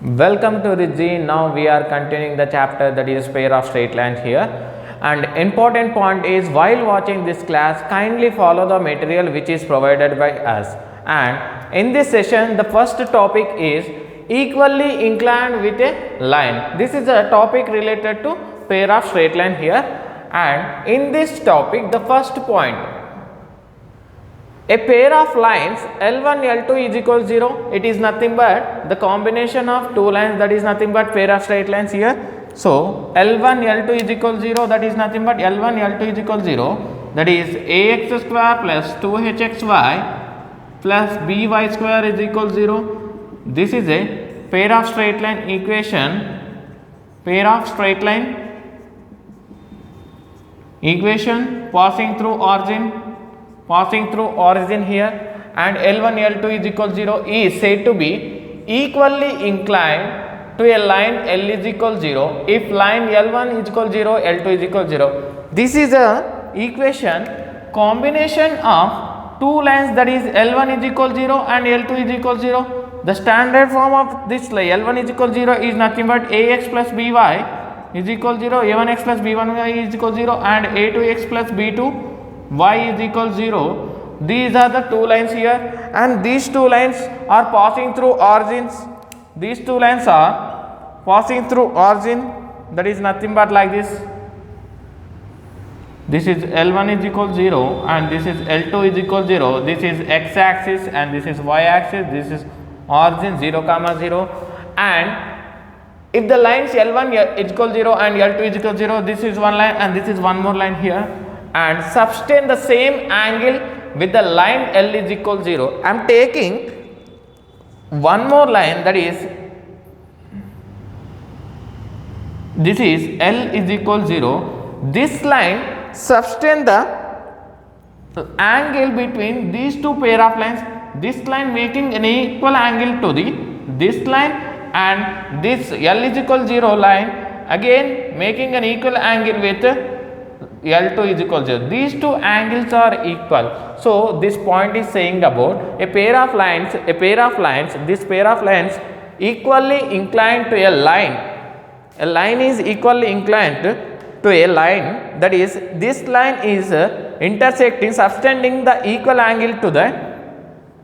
Welcome to Rizzi. Now we are continuing the chapter, that is pair of straight lines here. And important point is, while watching this class, kindly follow the material which is provided by us. And in this session, the first topic is equally inclined with a line. This is a topic related to pair of straight line here. And in this topic, the first point, a pair of lines L1 L2 is equal to 0. It is nothing but the combination of two lines, that is nothing but pair of straight lines here. So L1 L2 is equal to 0, that is nothing but L1 L2 is equal to 0, that is ax square plus 2hxy plus by square is equal to 0. This is a pair of straight line equation, pair of straight line equation passing through origin here, and L1 L2 is equal to 0 is said to be equally inclined to a line L is equal to 0 if line L1 is equal to 0, L2 is equal to 0. This is a equation combination of two lines, that is L1 is equal to 0 and L2 is equal to 0. The standard form of this line L1 is equal to 0 is nothing but ax plus by is equal to 0, a1x plus b1y is equal to 0, and a2x plus b2 y is equal to 0. These are the two lines here, and these two lines are passing through origins. These two lines are passing through origin, that is nothing but like this. This is L1 is equal to 0 and this is L2 is equal to 0. This is x axis and this is y axis. This is origin 0 comma 0, and if the lines L1 is equal to 0 and L2 is equal to 0, this is one line and this is one more line here, and sustain the same angle with the line L is equal to 0. I am taking one more line, that is this is L is equal to 0. This line sustain the angle between these two pair of lines. This line making an equal angle to this line, and this L is equal to 0 line again making an equal angle with L2 is equal to 0. These two angles are equal. So this point is saying about a pair of lines, this pair of lines equally inclined to a line. A line is equally inclined to a line, that is this line is intersecting, subtending the equal angle to the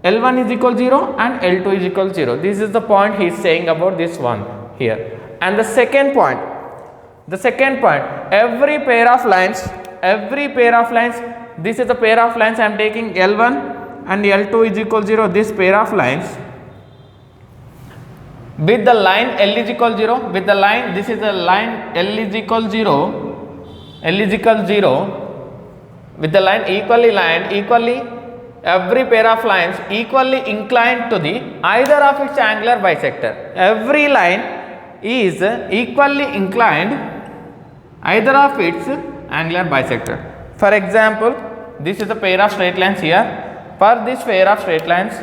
L1 is equal to 0 and L2 is equal to 0. This is the point he is saying about this one here. And the second point, every pair of lines, this is a pair of lines I am taking L1 and L2 is equal to 0, this pair of lines with the line L is equal to 0, with the line, this is the line L is equal to 0, with the line equally every pair of lines equally inclined to the either of its angular bisector. Every line is equally inclined either of its angular bisector. For example, this is a pair of straight lines here. For this pair of straight lines,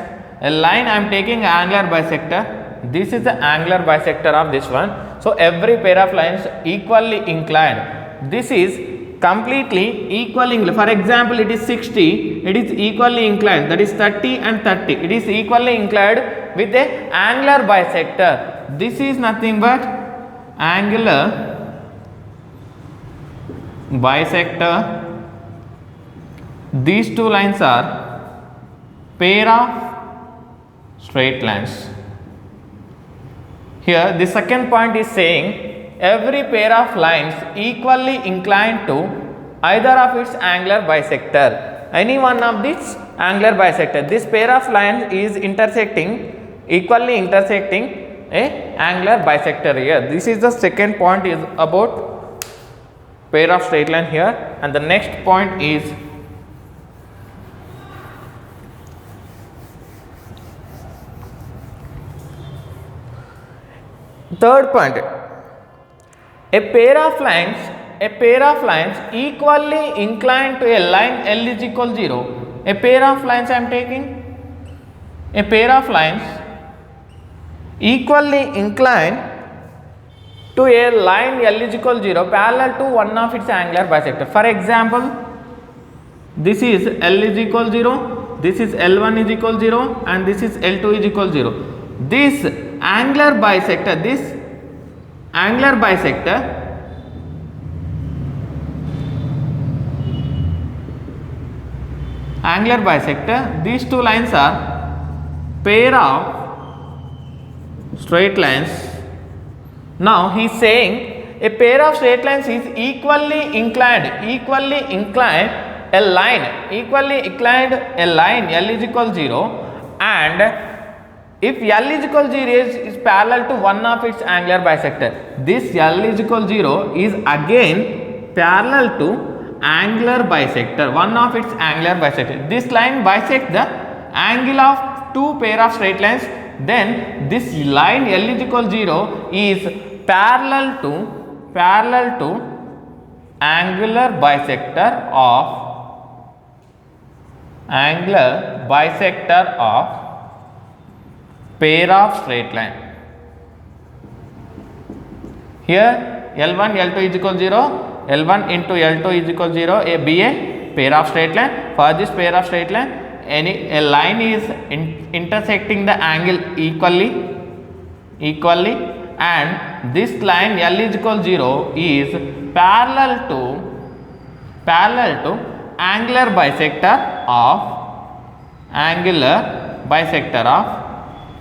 a line I am taking angular bisector. This is the angular bisector of this one. So every pair of lines equally inclined. This is completely equally inclined. For example, it is 60, it is equally inclined, that is 30 and 30. It is equally inclined with a angular bisector. This is nothing but angular bisector. These two lines are pair of straight lines. Here the second point is saying every pair of lines equally inclined to either of its angular bisector, any one of this angular bisector. This pair of lines is equally intersecting a angular bisector here. This is the second point is about pair of straight line here, and the next point is third point. A pair of lines equally inclined to a line L is equal to 0. A pair of lines I am taking, a pair of lines equally inclined to a line L is equal to 0 parallel to one of its angular bisector. For example, this is L is equal to 0, this is L1 is equal to 0 and this is L2 is equal to 0. This angular bisector, this angular bisector these two lines are pair of straight lines. Now he is saying a pair of straight lines is equally inclined a line L is equal 0, and if L is equal 0 is parallel to one of its angular bisector. This L is equal 0 is again parallel to angular bisector, one of its angular bisector. This line bisects the angle of two pair of straight lines, then this line L is equal 0 is parallel to angular bisector of pair of straight line. Here L1 L2 is equal 0, L1 into L2 is equal 0, be a pair of straight line. For this pair of straight line, a line is intersecting the angle equally, and this line L is equal 0 is parallel to angular bisector of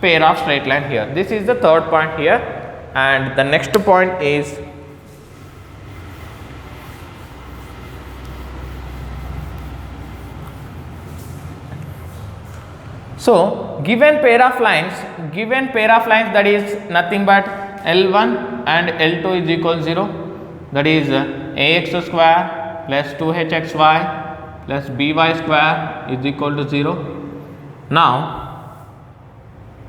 pair of straight line here. This is the third point here, and the next point is so given pair of lines that is nothing but L1 and L2 is equal 0, that is ax square plus 2hxy plus by square is equal to 0. Now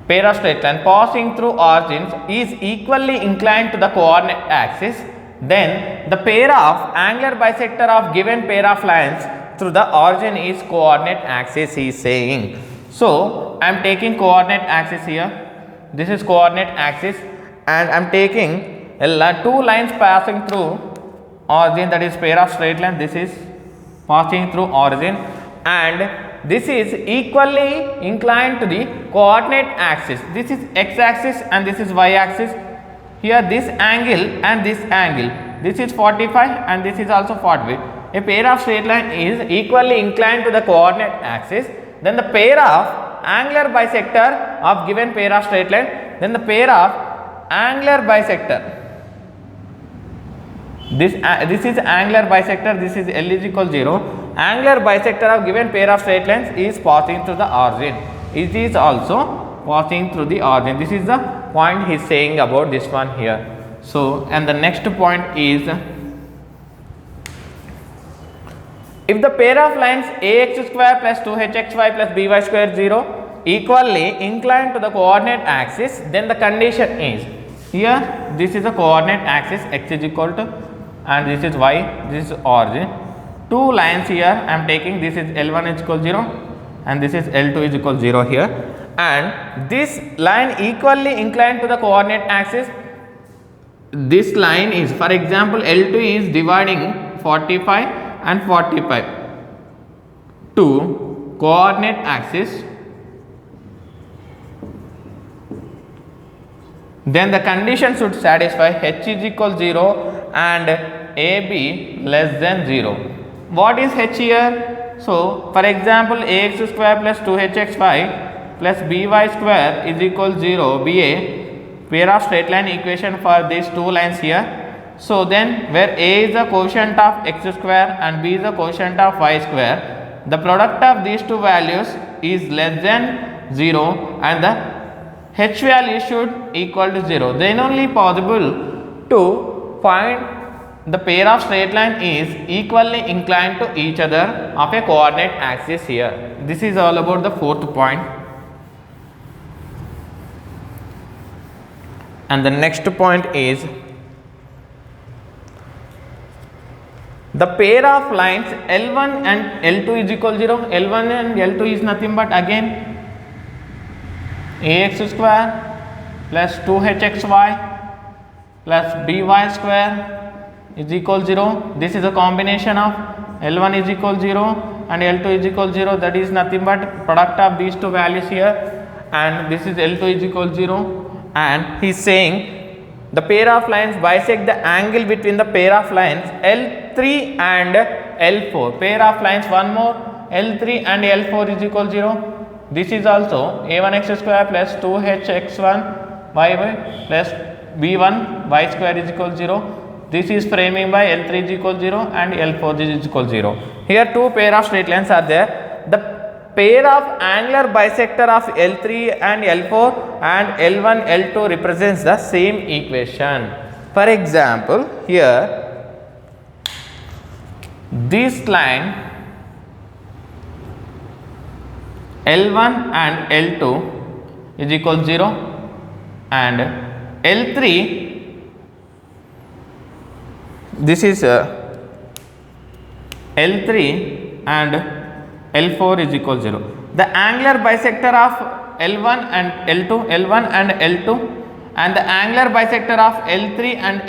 pair of straight line passing through origins is equally inclined to the coordinate axis, then the pair of angular bisector of given pair of lines through the origin is coordinate axis, he is saying. So I am taking coordinate axis here, this is coordinate axis, and I am taking two lines passing through origin, that is pair of straight line, this is passing through origin, and this is equally inclined to the coordinate axis. This is x axis and this is y axis. Here this angle and this angle, this is 45 and this is also 45. A pair of straight line is equally inclined to the coordinate axis, then the pair of angular bisector of given pair of straight line, then the pair of angular bisector, this is angular bisector, this is L is equal 0, angular bisector of given pair of straight lines is passing through the origin, it is also passing through the origin. This is the point he is saying about this one here. So and the next point is, if the pair of lines ax square plus 2hxy plus by square 0 equally inclined to the coordinate axis, then the condition is, here this is a coordinate axis, x is equal to, and this is y, this is origin. Two lines here I am taking, this is L1 is equal 0 and this is L2 is equal 0 here, and this line equally inclined to the coordinate axis. This line is, for example, L2 is dividing 45 and 45 to coordinate axis, then the condition should satisfy h is equal 0 and AB less than 0. What is h here? So for example, ax square plus 2hxy plus by square is equal 0 be a pair of straight line equation for these two lines here. So then where a is the quotient of x square and b is the quotient of y square, the product of these two values is less than 0 and the h value should equal to 0. Then only possible to find the pair of straight line is equally inclined to each other of a coordinate axis here. This is all about the fourth point. And the next point is, the pair of lines L1 and L2 is equal 0. L1 and L2 is nothing but again ax square plus 2hxy plus by square is equal 0. This is a combination of L1 is equal 0 and L2 is equal 0, that is nothing but product of these two values here, and this is L2 is equal 0 and he is saying the pair of lines bisect the angle between the pair of lines L3 and L4. Pair of lines, one more, L3 and L4 is equal 0. This is also a1x square plus 2hx1 y plus b1 y square is equal 0. This is framing by L3 is equal 0 and L4 is equal 0. Here two pair of straight lines are there. The pair of angular bisector of L3 and L4 and L1, L2 represents the same equation. For example, here this line L1 and L2 is equal 0 and L3, this is L3 and L4 is equal 0. The angular bisector of L1 and L2 and the angular bisector of L3 and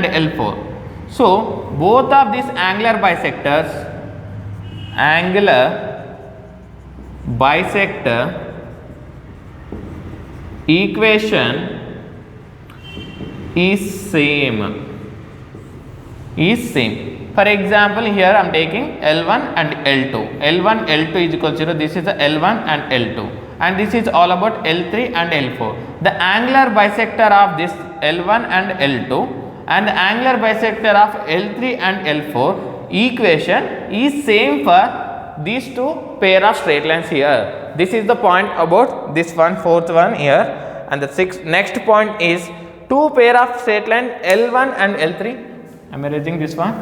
L4. So both of these angular bisector equation is same. For example, here I am taking L1 and L2. L1, L2 is equal to 0. This is the L1 and L2, and this is all about L3 and L4. The angular bisector of this L1 and L2 and the angular bisector of L3 and L4 equation is same for these two pair of straight lines here. This is the point about this one, fourth one here, and the next point is two pair of straight line L1 and L3. I am erasing this one.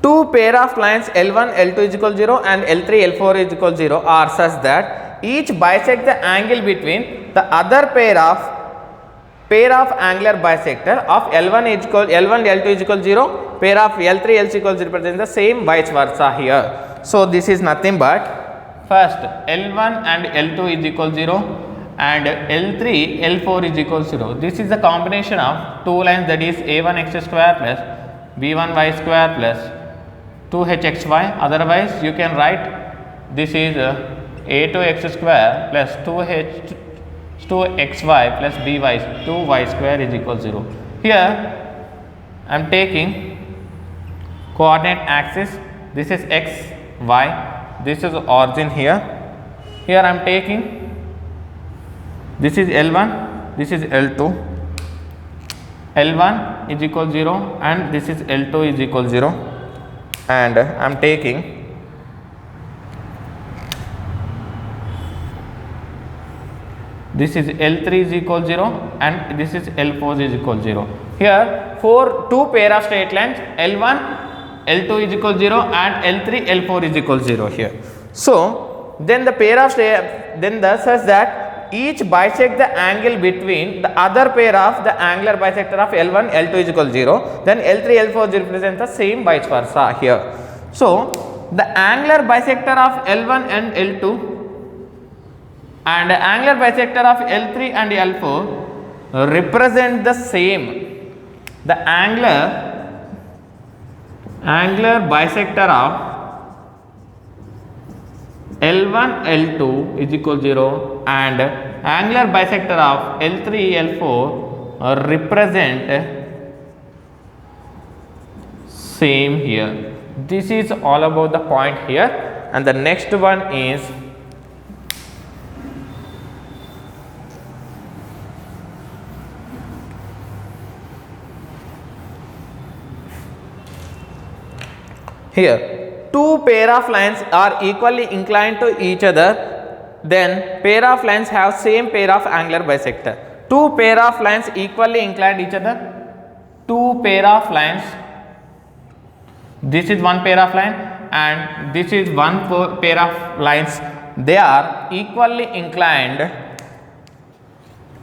Two pair of lines L1, L2 is equal to 0 and L3, L4 is equal to 0 are such that each bisect the angle between the other pair of angular bisector of L1, L2 is equal to 0, pair of L3, L6 equal to 0 represents the same vice versa here. So this is nothing but first L1 and L2 is equal to 0 and L3, L4 is equal to 0. This is the combination of two lines, that is a1x square plus b1y square plus 2hxy. Otherwise you can write this is a2x square plus 2xy plus by 2y square is equal to 0. Here I am taking coordinate axis. This is x, y. This is origin here. Here I am taking this is L1, this is L2. L1 is equal to 0 and this is L2 is equal to 0, and I am taking this is L3 is equal to 0 and this is L4 is equal to 0. Here two pair of straight lines L1, L2 is equal to 0 and L3, L4 is equal to 0 here. So then the pair of such that each bisect the angle between the other pair of the angular bisector of L1, L2 is equal to 0, then L3, L4 represent the same vice versa here. So the angular bisector of L1 and L2 and the angular bisector of L3 and L4 represent the same. The angular bisector of L1, L2 is equal to 0 and angular bisector of L3, L4 represent same here. This is all about the point here, and the next one is here. Two pair of lines are equally inclined to each other, then pair of lines have same pair of angular bisector. Two pair of lines equally inclined each other. Two pair of lines, this is one pair of line and this is one pair of lines. They are equally inclined.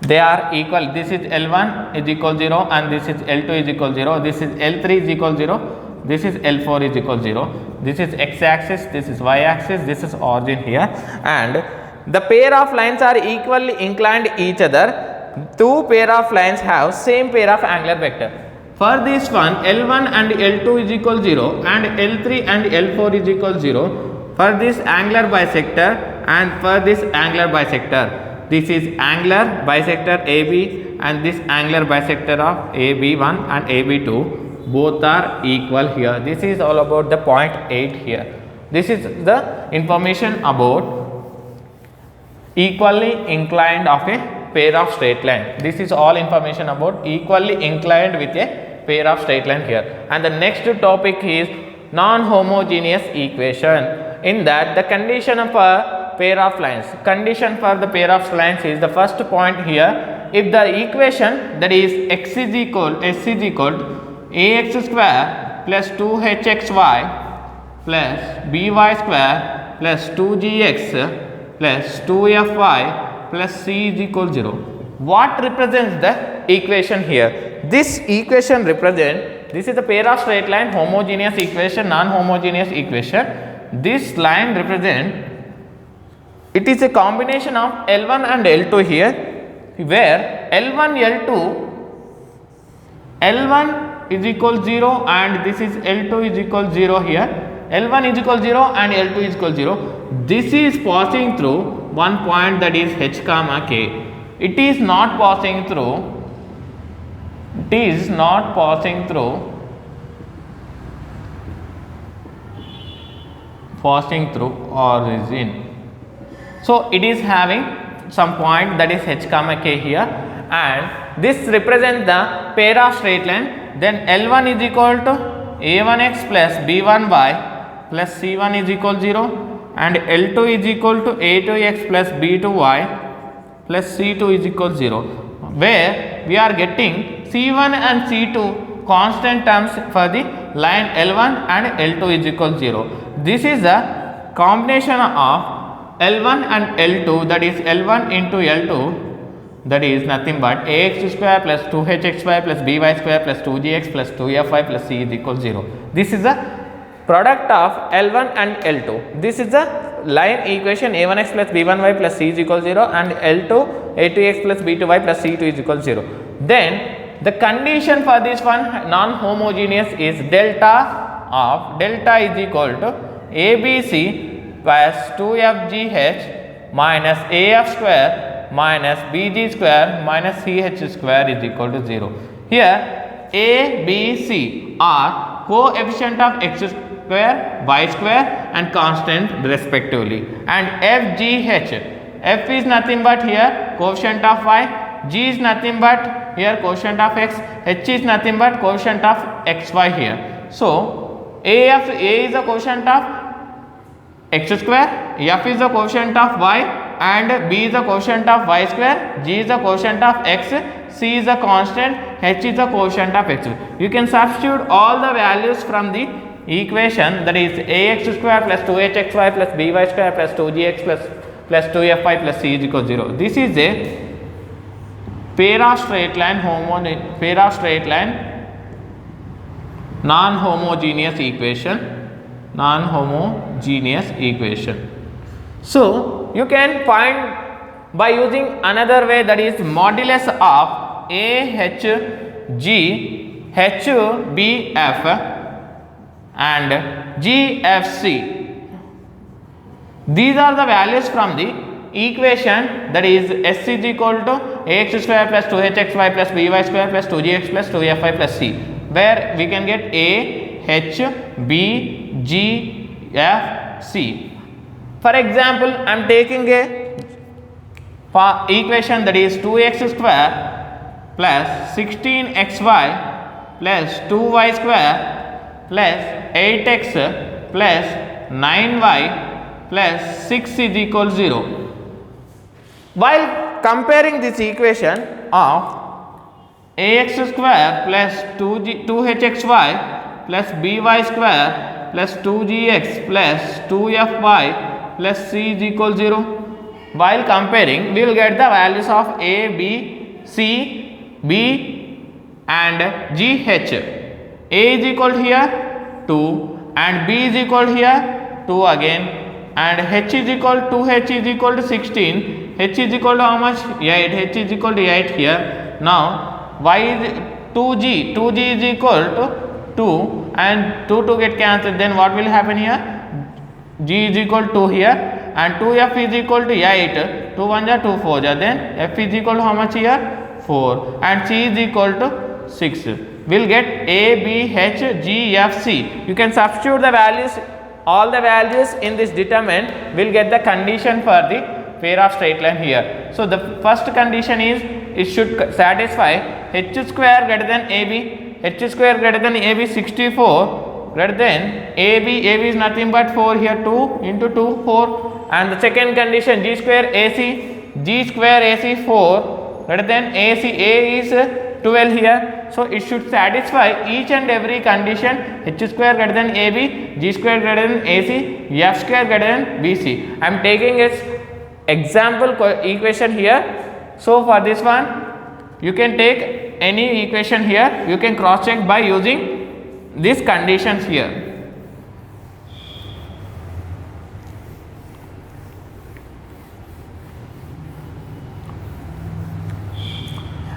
They are equal. This is L1 is equal to 0 and this is L2 is equal to 0. This is L3 is equal to 0. This is L4 is equal to 0. This is x axis, this is y axis, this is origin here, and the pair of lines are equally inclined each other. Two pair of lines have same pair of angular vector. For this one, L1 and L2 is equal 0 and L3 and L4 is equal 0 for this angular bisector and for this angular bisector. This is angular bisector AB and this angular bisector of AB1 and AB2, both are equal here. This is all about the point 8 here. This is the information about equally inclined of a pair of straight line. This is all information about equally inclined with a pair of straight line here. And the next topic is non-homogeneous equation. In that, the condition of a pair of lines. Condition for the pair of lines is the first point here. If the equation, that is s is equal to ax square plus 2hxy plus by square plus 2gx plus 2fy plus c is equal to 0. What represents the equation here? This equation represents, this is the pair of straight line, homogeneous equation, non-homogeneous equation. This line represents, it is a combination of L1 and L2 here, where L1 is equal 0 and this is L2 is equal 0 here. L1 is equal 0 and L2 is equal 0. This is passing through one point, that is h comma k. It is not passing through origin. So it is having some point, that is h comma k here, and this represents the pair of straight line. Then L1 is equal to a1x plus b1y plus c1 is equal 0 and L2 is equal to a2x plus b2y plus c2 is equal 0, where we are getting c1 and c2 constant terms for the line L1 and L2 is equal 0. This is the combination of L1 and L2, that is L1 into L2, that is nothing but ax square plus 2hxy plus by square plus 2gx plus 2fy plus c is equal 0. This is the product of L1 and L2. This is the line equation a1x plus b1y plus c is equal 0 and L2 a2x plus b2y plus c2 is equal 0. Then the condition for this one non-homogeneous is delta is equal to ABC plus 2FGH minus AF square minus BG square minus CH square is equal to 0. Here A, B, C are coefficient of x square, y square and constant respectively, and F, G, H. F is nothing but here coefficient of y, G is nothing but here coefficient of x, H is nothing but coefficient of xy here. So A is the coefficient of x square, F is the coefficient of y and B is the coefficient of y square, G is the coefficient of x, C is the constant, H is the coefficient of x. You can substitute all the values from the equation, that is ax square plus 2hxy plus by square plus 2gx plus 2fy plus c is equal to 0. This is a pair of straight line non-homogeneous equation. So you can find by using another way, that is modulus of AHG HBF and GFC. These are the values from the equation, that is S is equal to ax square plus 2hxy plus by square plus 2gx plus 2fy plus c, where we can get A, H, B, G, F, C. For example, I am taking a equation, that is 2x square plus 16xy plus 2y square plus 8x plus 9y plus 6 is equal to 0. While comparing this equation of ax square plus 2hxy plus by square plus 2gx plus 2fy plus c is equal to 0, while comparing we will get the values of a, b, c, b and g, h. A is equal to here 2 and b is equal to here 2 again, and h is equal to 16, h is equal to how much? 8, h is equal to 8 here. Now y is 2g is equal to 2 and 2 get cancelled, then what will happen here? G is equal to 2 here and 2f is equal to 8, 2 1 ja 2 4 ja, then f is equal to how much here? 4 and c is equal to 6. We'll get A, B, H, G, F, C. You can substitute the values, all the values in this determinant. We'll get the condition for the pair of straight line here. So the first condition is it should satisfy h square greater than AB, h square greater than AB 64 greater than AB is nothing but 4 here, 2 into 2 4, and the second condition G square AC 4 greater than AC, A is 12 here. So it should satisfy each and every condition, h square greater than AB, G square greater than AC, F square greater than BC. I am taking its example equation here. So for this one you can take any equation here, you can cross check by using these conditions here.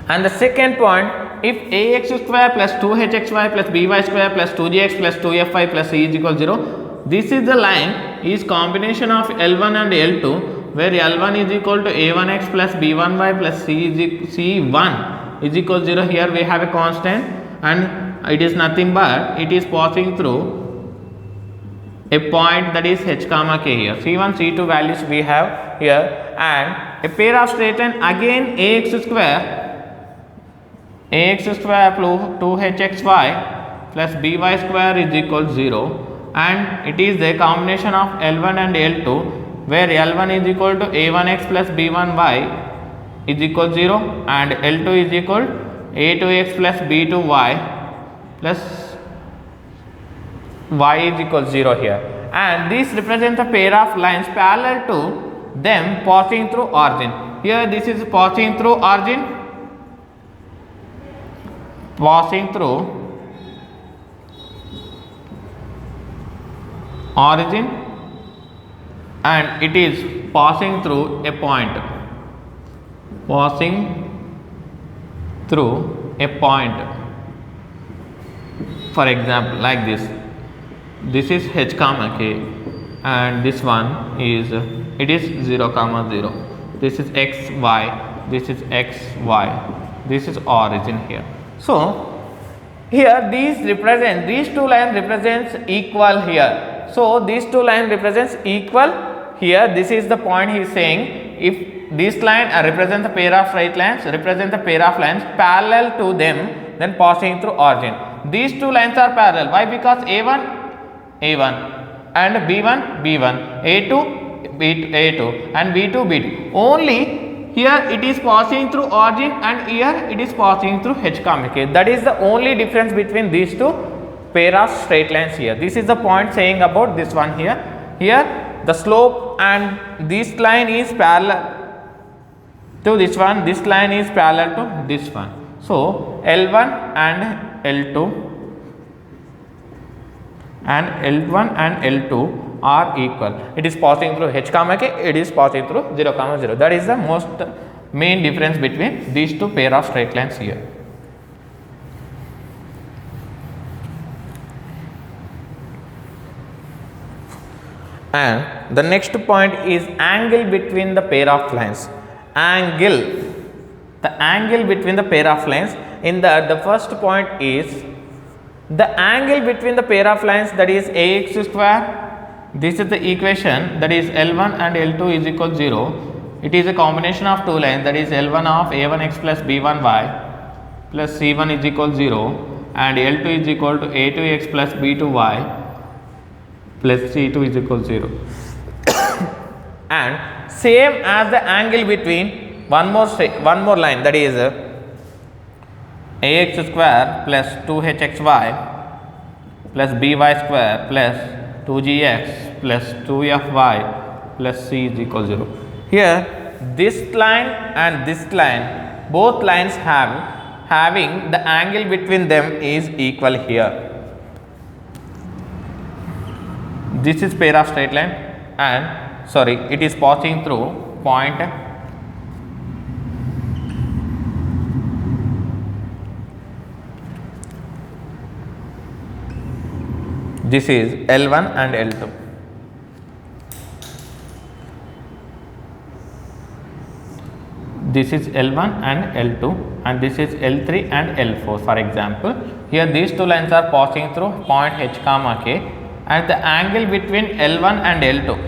And the second point, if ax square plus 2hxy plus by square plus 2gx plus 2fy plus c is equal to 0, this is the line is combination of L1 and L2, where L1 is equal to a1x plus b1y plus c1 is equal to 0. Here we have a constant and it is nothing but it is passing through a point that is h comma k here. C1 C2 values we have here, and a pair of straight line again ax square plus 2hxy plus by square is equal to 0, and it is the combination of L1 and L2, where L1 is equal to a1x plus b1y is equal to 0 and L2 is equal to a2x plus b2y plus y is equal to 0 here, and this represents a pair of lines parallel to them passing through origin. Here this is passing through origin, and it is passing through a point, for example like this is h comma k and this one is it is 0 comma 0, this is x y, this is x y, this is origin here. So here these two lines represents equal here. So these two lines represents equal here. This is the point he is saying. If this line represents a pair of straight lines, represents a pair of lines parallel to them, then passing through origin. These two lines are parallel. Why? Because A1 and B1 A2 A2 and B2 B2. Only here it is passing through origin and here it is passing through h comma k. That is the only difference between these two pair of straight lines here. This is the point saying about this one here. Here the slope and this line is parallel to this one, this line is parallel to this one. So L1 and L2 and L2 are equal. It is passing through h comma k, it is passing through 0 comma 0. That is the most main difference between these two pair of straight lines here. And the next point is angle between the pair of lines. The angle between the pair of lines. In the first point is the angle between the pair of lines, that is ax square. This is the equation, that is L1 and L2 is equal to 0. It is a combination of two lines, that is L1 of a1x plus b1y plus c1 is equal to 0 and L2 is equal to a2x plus b2y plus c2 is equal to 0. And same as the angle between one more line, that is ax square plus 2hxy plus by square plus 2gx plus 2fy plus c is equal to 0. Here this line and this line, both lines having the angle between them is equal here. This is pair of straight line and it is passing through point This is L1 and L2. This is L1 and L2, and this is L3 and L4. For example, here these two lines are passing through point H comma K, and the angle between L1 and L2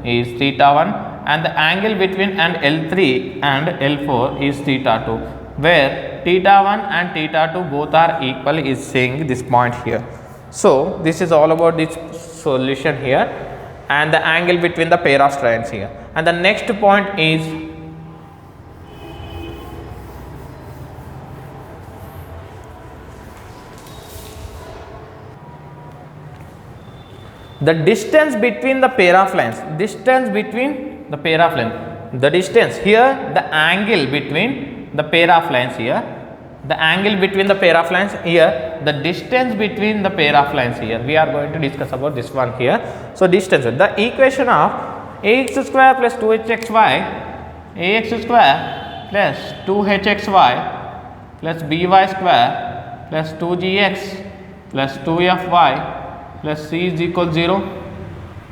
is theta 1, and the angle between L3 and L4 is theta 2, where theta 1 and theta 2 both are equal is saying this point here. So this is all about this solution here, and the angle between the pair of strands here. And the next point is the distance between the pair of lines. Distance between the pair of lines. The distance here, the angle between the pair of lines here. The angle between the pair of lines here, the distance between the pair of lines here. We are going to discuss about this one here. So distance, the equation of ax square plus 2hxy, ax square plus 2hxy plus by square plus 2gx plus 2fy plus c is equal 0.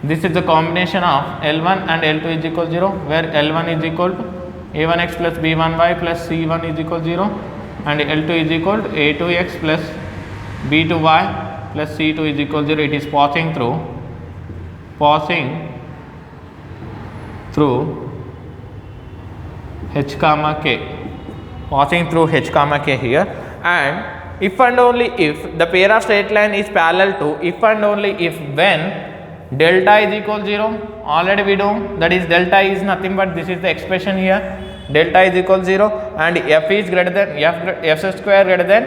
This is the combination of L1 and L2 is equal 0, where L1 is equal to a1x plus b1y plus c1 is equal 0, and L2 is equal to a2x plus b2y plus c2 is equal 0. It is passing through h comma k, passing through h comma k here. And if and only if the pair of straight line is parallel to, if and only if when delta is equal 0, already we know that is delta is nothing but this is the expression here, delta is equal 0, and f is greater than f square greater than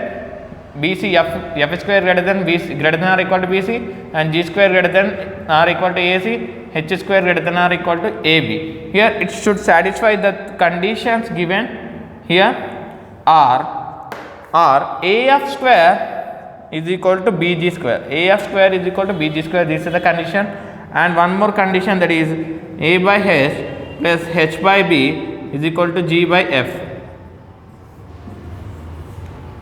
BC, f square greater than BC greater than or equal to BC, and g square greater than or equal to AC, h square greater than or equal to AB. Here it should satisfy the conditions given here are AF square is equal to BG square. AF square is equal to BG square. This is the condition, and one more condition, that is A by H plus H by B is equal to G by F.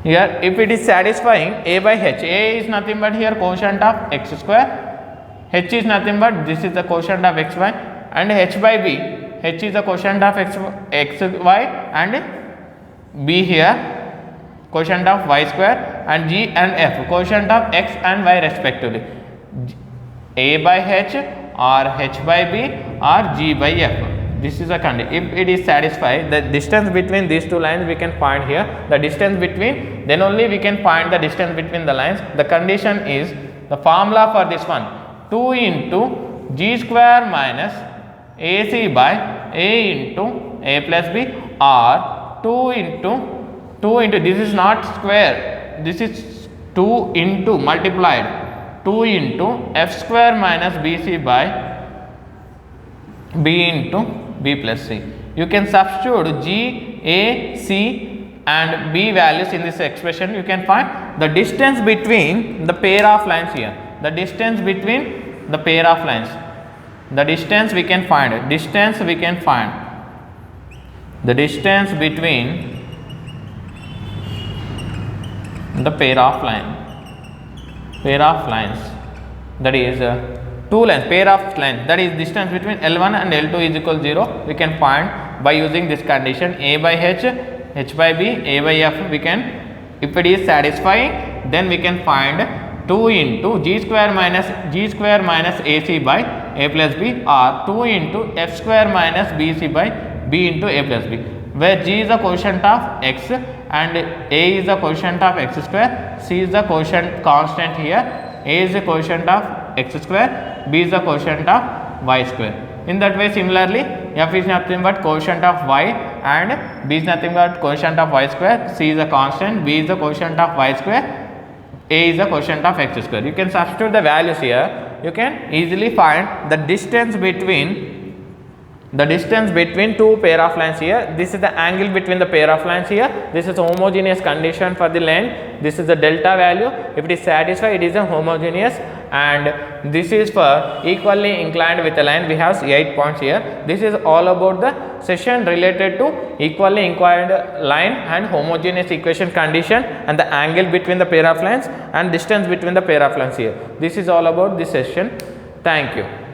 Here if it is satisfying A by H, A is nothing but here quotient of x square, H is nothing but this is the quotient of xy, and H by B, H is the quotient of xy and B here quotient of y square, and G and F quotient of x and y respectively. A by H or H by B or G by F. This is a condition. If it is satisfied, the distance between these two lines we can find here. The distance between, then only we can find the distance between the lines. The condition is the formula for this one: 2 into G square minus AC by A into A plus B, or 2 into this is not square, this is 2 into multiplied 2 into F square minus BC by B into B plus C. You can substitute G, A, C and B values in this expression. You can find the distance between the pair of lines here. The distance between the pair of lines. The distance we can find. The distance between the pair of lines, that is two lines, pair of lines, that is distance between L1 and L2 is equal to 0. We can find by using this condition: A by H, H by B, A by F. We can, if it is satisfying, then we can find 2 into G square minus AC by A plus B, or 2 into F square minus BC by B into A plus B, where G is the quotient of x and A is the quotient of x square, C is the quotient constant here, A is the quotient of x square, B is the quotient of y square. In that way, similarly, F is nothing but quotient of y and B is nothing but quotient of y square, C is a constant, B is the quotient of y square, A is the quotient of x square. You can substitute the values here. You can easily find the distance between the distance between two pair of lines here. This is the angle between the pair of lines here. This is a homogeneous condition for the length. This is the delta value. If it is satisfied, it is a homogeneous, and this is for equally inclined with a line. We have 8 points here. This is all about the session related to equally inclined line and homogeneous equation condition and the angle between the pair of lines and distance between the pair of lines here. This is all about this session. Thank you.